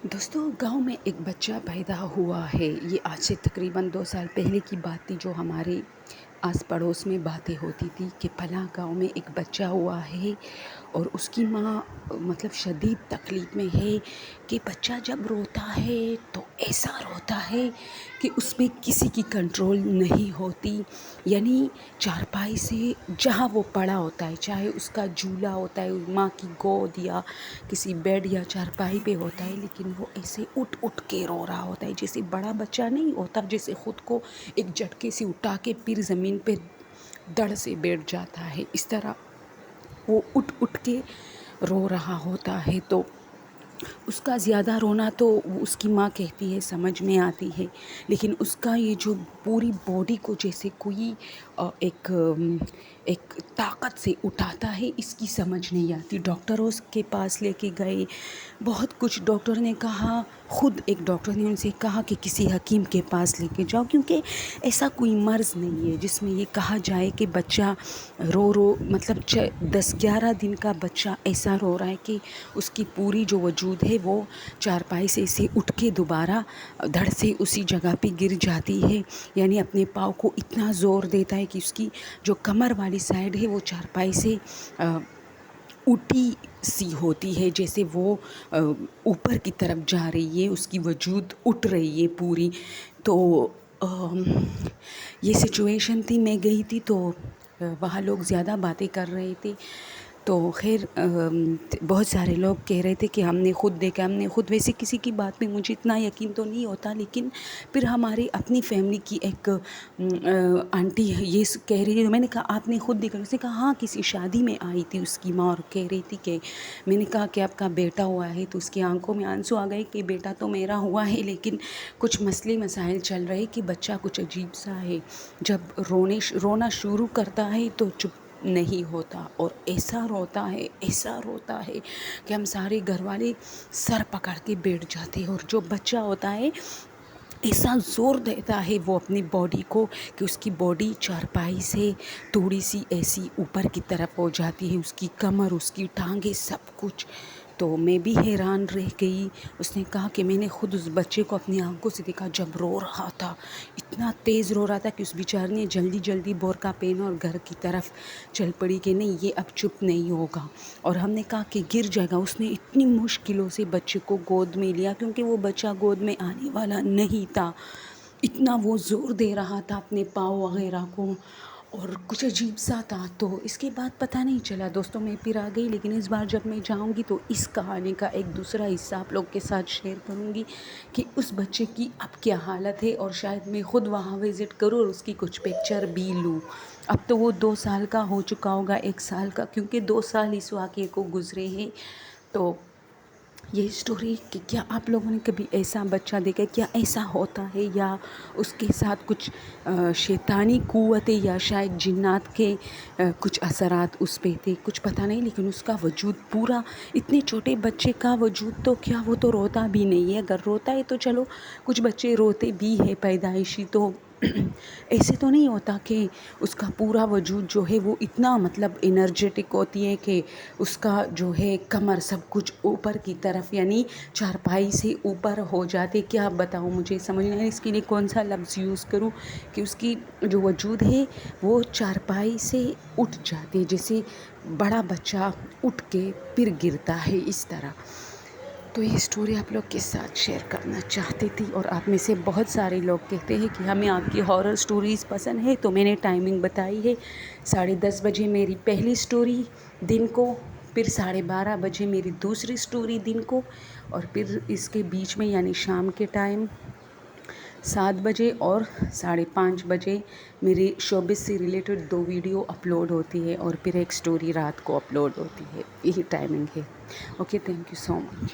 دوستو گاؤں میں ایک بچہ پیدا ہوا ہے. یہ آج سے تقریباً 2 سال پہلے کی بات تھی. جو ہمارے آس پڑوس میں باتیں ہوتی تھی کہ فلاں گاؤں میں ایک بچہ ہوا ہے اور اس کی ماں مطلب شدید تکلیف میں ہے کہ بچہ جب روتا ہے تو ایسا روتا ہے کہ اس پہ کسی کی کنٹرول نہیں ہوتی. یعنی چارپائی سے جہاں وہ پڑا ہوتا ہے, چاہے اس کا جھولا ہوتا ہے ماں کی گود یا کسی بیڈ یا چارپائی پہ ہوتا ہے, لیکن وہ ایسے اٹھ اٹھ کے رو رہا ہوتا ہے جیسے بڑا بچہ نہیں ہوتا, جیسے خود کو ایک جھٹکے سے اٹھا کے پھر زمین پہ دڑ سے بیٹھ جاتا ہے. اس طرح وہ اٹھ اٹھ کے رو رہا ہوتا ہے. تو اس کا زیادہ رونا تو اس کی ماں کہتی ہے سمجھ میں آتی ہے, لیکن اس کا یہ جو پوری باڈی کو جیسے کوئی ایک طاقت سے اٹھاتا ہے, اس کی سمجھ نہیں آتی. ڈاکٹروں کے پاس لے کے گئے, بہت کچھ ڈاکٹر نے کہا. خود ایک ڈاکٹر نے ان سے کہا کہ کسی حکیم کے پاس لے کے جاؤ, کیونکہ ایسا کوئی مرض نہیں ہے جس میں یہ کہا جائے کہ بچہ رو مطلب 10-11 دن کا بچہ ایسا رو رہا ہے کہ اس کی پوری جو وجود ہے وہ چارپائی سے اسے اٹھ کے دوبارہ دھڑ سے اسی جگہ پہ گر جاتی ہے. یعنی اپنے پاؤں کو اتنا زور دیتا ہے کہ اس کی جو کمر والی سائڈ ہے وہ چارپائی سے اٹھی سی ہوتی ہے, جیسے وہ اوپر کی طرف جا رہی ہے, اس کی وجود اٹھ رہی ہے پوری. تو یہ سچویشن تھی. میں گئی تھی تو وہاں لوگ زیادہ باتیں کر رہے تھے. تو خیر بہت سارے لوگ کہہ رہے تھے کہ ہم نے خود دیکھا, ویسے کسی کی بات پہ مجھے اتنا یقین تو نہیں ہوتا, لیکن پھر ہماری اپنی فیملی کی ایک آنٹی یہ کہہ رہی تھی. میں نے کہا آپ نے خود دیکھا؟ اس نے کہا ہاں, کسی شادی میں آئی تھی اس کی ماں اور کہہ رہی تھی کہ میں نے کہا کہ آپ کا بیٹا ہوا ہے, تو اس کی آنکھوں میں آنسو آ گئے کہ بیٹا تو میرا ہوا ہے, لیکن کچھ مسئلے مسائل چل رہے کہ بچہ کچھ عجیب سا ہے, جب رونا شروع کرتا ہے تو چپ نہیں ہوتا, اور ایسا روتا ہے کہ ہم سارے گھر والے سر پکڑ کے بیٹھ جاتے ہیں. اور جو بچہ ہوتا ہے ایسا زور دیتا ہے وہ اپنی باڈی کو کہ اس کی باڈی چارپائی سے تھوڑی سی ایسی اوپر کی طرف ہو جاتی ہے, اس کی کمر, اس کی ٹانگیں, سب کچھ. تو میں بھی حیران رہ گئی. اس نے کہا کہ میں نے خود اس بچے کو اپنی آنکھوں سے دیکھا جب رو رہا تھا, اتنا تیز رو رہا تھا کہ اس بیچارے نے جلدی برقع پہنا اور گھر کی طرف چل پڑی کہ نہیں یہ اب چپ نہیں ہوگا. اور ہم نے کہا کہ گر جائے گا. اس نے اتنی مشکلوں سے بچے کو گود میں لیا, کیونکہ وہ بچہ گود میں آنے والا نہیں تھا. اتنا وہ زور دے رہا تھا اپنے پاؤں وغیرہ کو, اور کچھ عجیب سا تھا. تو اس کے بعد پتہ نہیں چلا دوستوں, میں پھر آ گئی. لیکن اس بار جب میں جاؤں گی تو اس کہانی کا ایک دوسرا حصہ آپ لوگ کے ساتھ شیئر کروں گی کہ اس بچے کی اب کیا حالت ہے, اور شاید میں خود وہاں وزٹ کروں اور اس کی کچھ پکچر بھی لوں. اب تو وہ 2 سال کا ہو چکا ہوگا, 1 سال کا, کیونکہ 2 سال اس واقعے کو گزرے ہیں. تو یہ اسٹوری کہ کیا آپ لوگوں نے کبھی ایسا بچہ دیکھا, کیا ایسا ہوتا ہے, یا اس کے ساتھ کچھ شیطانی قوتیں یا شاید جنات کے کچھ اثرات اس پہ تھے, کچھ پتہ نہیں. لیکن اس کا وجود پورا, اتنے چھوٹے بچے کا وجود تو کیا وہ تو روتا بھی نہیں ہے. اگر روتا ہے تو چلو, کچھ بچے روتے بھی ہے پیدائشی, تو ایسے تو نہیں ہوتا کہ اس کا پورا وجود جو ہے وہ اتنا مطلب انرجیٹک ہوتی ہے کہ اس کا جو ہے کمر سب کچھ اوپر کی طرف, یعنی چارپائی سے اوپر ہو جاتے. کیا بتاؤں, مجھے سمجھ نہیں, اس کے لیے کون سا لفظ یوز کروں کہ اس کی جو وجود ہے وہ چارپائی سے اٹھ جاتے, جیسے بڑا بچہ اٹھ کے پھر گرتا ہے, اس طرح. تو یہ اسٹوری آپ لوگ کے ساتھ شیئر کرنا چاہتی تھی. اور آپ میں سے بہت سارے لوگ کہتے ہیں کہ ہمیں آپ کی ہارر اسٹوریز پسند ہے, تو میں نے ٹائمنگ بتائی ہے. 10:30 بجے میری پہلی اسٹوری دن کو, پھر 12:30 بجے میری دوسری اسٹوری دن کو, اور پھر اس کے بیچ میں یعنی شام کے ٹائم 7 بجے اور 5:30 بجے میرے شوبز سے ریلیٹڈ 2 ویڈیو اپلوڈ ہوتی ہے, اور پھر ایک اسٹوری رات کو اپلوڈ ہوتی ہے. یہی ٹائمنگ ہے. Okay, thank you so much.